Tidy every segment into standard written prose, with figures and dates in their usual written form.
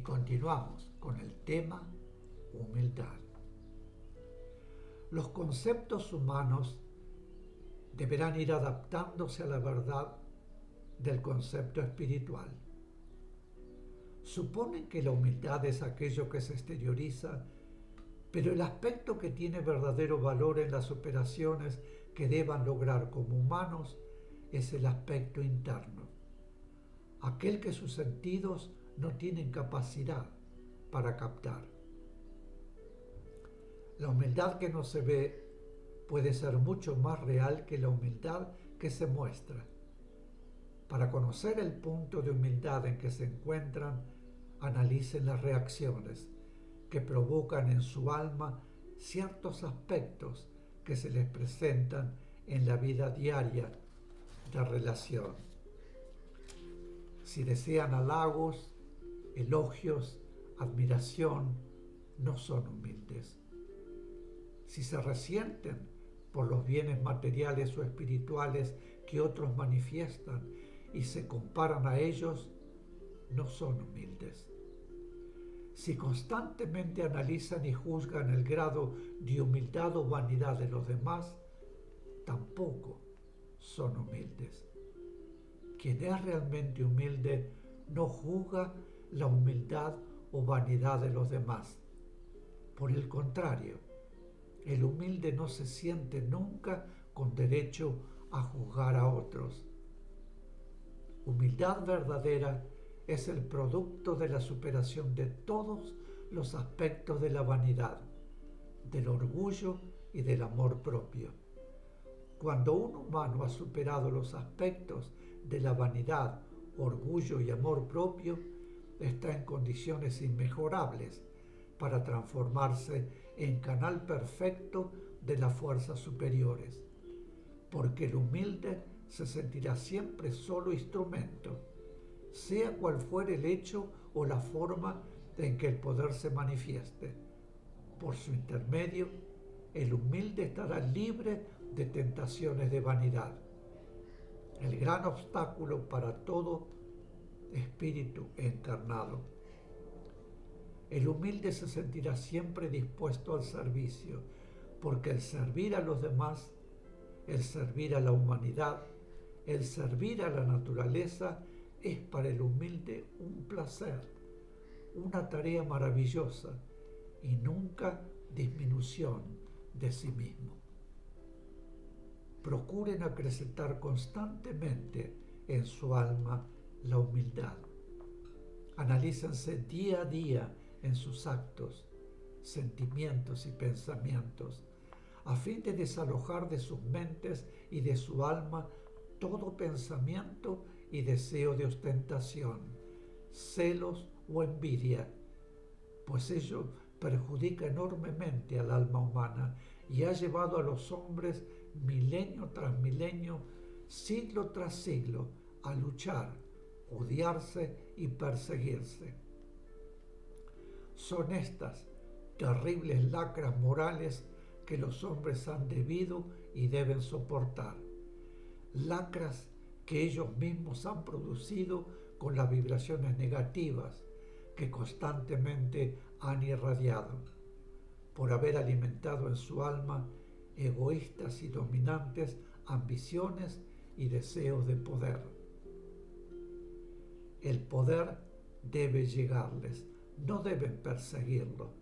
continuamos con el tema humildad. Los conceptos humanos deberán ir adaptándose a la verdad del concepto espiritual. Suponen que la humildad es aquello que se exterioriza, pero el aspecto que tiene verdadero valor en las operaciones que deban lograr como humanos es el aspecto interno, aquel que sus sentidos no tienen capacidad para captar. La humildad que no se ve puede ser mucho más real que la humildad que se muestra. Para conocer el punto de humildad en que se encuentran, analicen las reacciones que provocan en su alma ciertos aspectos que se les presentan en la vida diaria de relación. Si desean halagos, elogios, admiración, no son humildes. Si se resienten por los bienes materiales o espirituales que otros manifiestan y se comparan a ellos, no son humildes. Si constantemente analizan y juzgan el grado de humildad o vanidad de los demás, tampoco son humildes. Quien es realmente humilde no juzga la humildad o vanidad de los demás. Por el contrario, el humilde no se siente nunca con derecho a juzgar a otros. Humildad verdadera es el producto de la superación de todos los aspectos de la vanidad, del orgullo y del amor propio. Cuando un humano ha superado los aspectos de la vanidad, orgullo y amor propio, está en condiciones inmejorables para transformarse en canal perfecto de las fuerzas superiores, porque el humilde se sentirá siempre solo instrumento, sea cual fuere el hecho o la forma en que el poder se manifieste. Por su intermedio, el humilde estará libre de tentaciones de vanidad. El gran obstáculo para todo espíritu encarnado. El humilde se sentirá siempre dispuesto al servicio, porque el servir a los demás, el servir a la humanidad, el servir a la naturaleza es para el humilde un placer, una tarea maravillosa y nunca disminución de sí mismo. Procuren acrecentar constantemente en su alma la humildad. Analícense día a día en sus actos, sentimientos y pensamientos, a fin de desalojar de sus mentes y de su alma todo pensamiento y deseo de ostentación, celos o envidia, pues ello perjudica enormemente al alma humana y ha llevado a los hombres milenio tras milenio, siglo tras siglo, a luchar, odiarse y perseguirse. Son estas terribles lacras morales que los hombres han debido y deben soportar. Lacras que ellos mismos han producido con las vibraciones negativas que constantemente han irradiado, por haber alimentado en su alma egoístas y dominantes ambiciones y deseos de poder. El poder debe llegarles, no deben perseguirlo.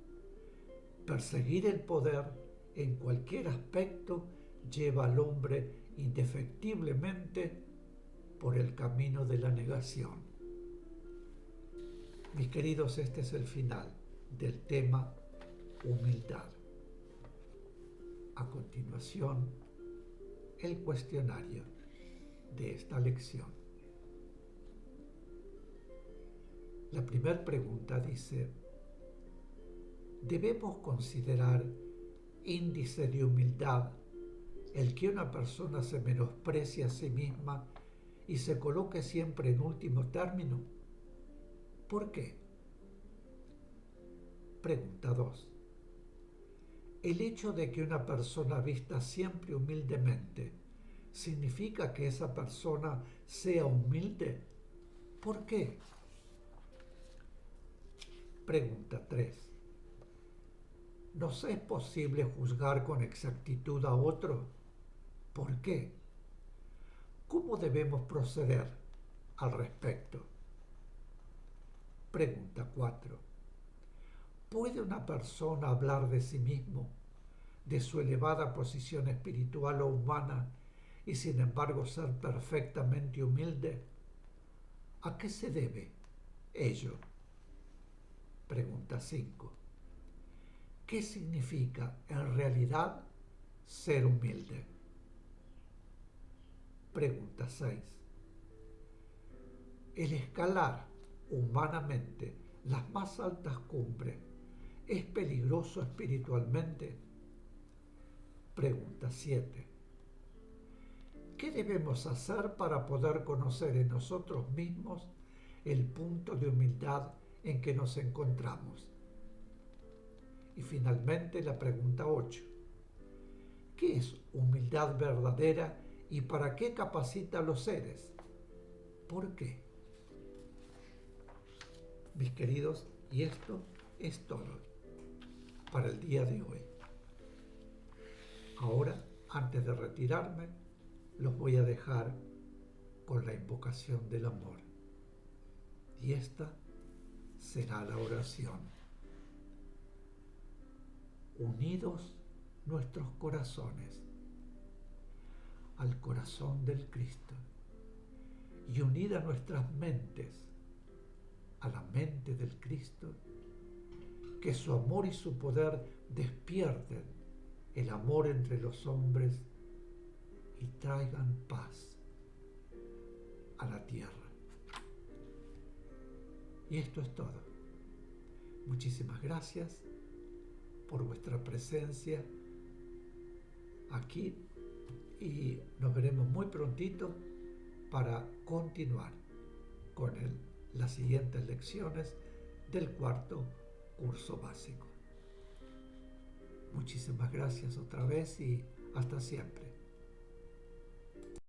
Perseguir el poder en cualquier aspecto lleva al hombre indefectiblemente por el camino de la negación. Mis queridos, este es el final del tema humildad. A continuación, el cuestionario de esta lección. La primera pregunta dice: ¿debemos considerar índice de humildad el que una persona se menosprecie a sí misma y se coloque siempre en último término? ¿Por qué? Pregunta 2. ¿El hecho de que una persona vista siempre humildemente significa que esa persona sea humilde? ¿Por qué? Pregunta 3. ¿Nos es posible juzgar con exactitud a otro? ¿Por qué? ¿Cómo debemos proceder al respecto? Pregunta 4. ¿Puede una persona hablar de sí mismo, de su elevada posición espiritual o humana, y sin embargo ser perfectamente humilde? ¿A qué se debe ello? Pregunta 5. ¿Qué significa en realidad ser humilde? Pregunta 6. El escalar humanamente las más altas cumbres es peligroso espiritualmente. Pregunta 7. ¿Qué debemos hacer para poder conocer en nosotros mismos el punto de humildad en que nos encontramos? Y finalmente la pregunta 8. ¿Qué es humildad verdadera y para qué capacita a los seres? ¿Por qué? Mis queridos, y esto es todo para el día de hoy. Ahora, antes de retirarme, los voy a dejar con la invocación del amor. Y esta será la oración. Unidos nuestros corazones al corazón del Cristo y unidas nuestras mentes a la mente del Cristo, que su amor y su poder despierten el amor entre los hombres y traigan paz a la tierra. Y esto es todo. Muchísimas gracias por vuestra presencia aquí y nos veremos muy prontito para continuar con las siguientes lecciones del cuarto curso básico. Muchísimas gracias otra vez y hasta siempre.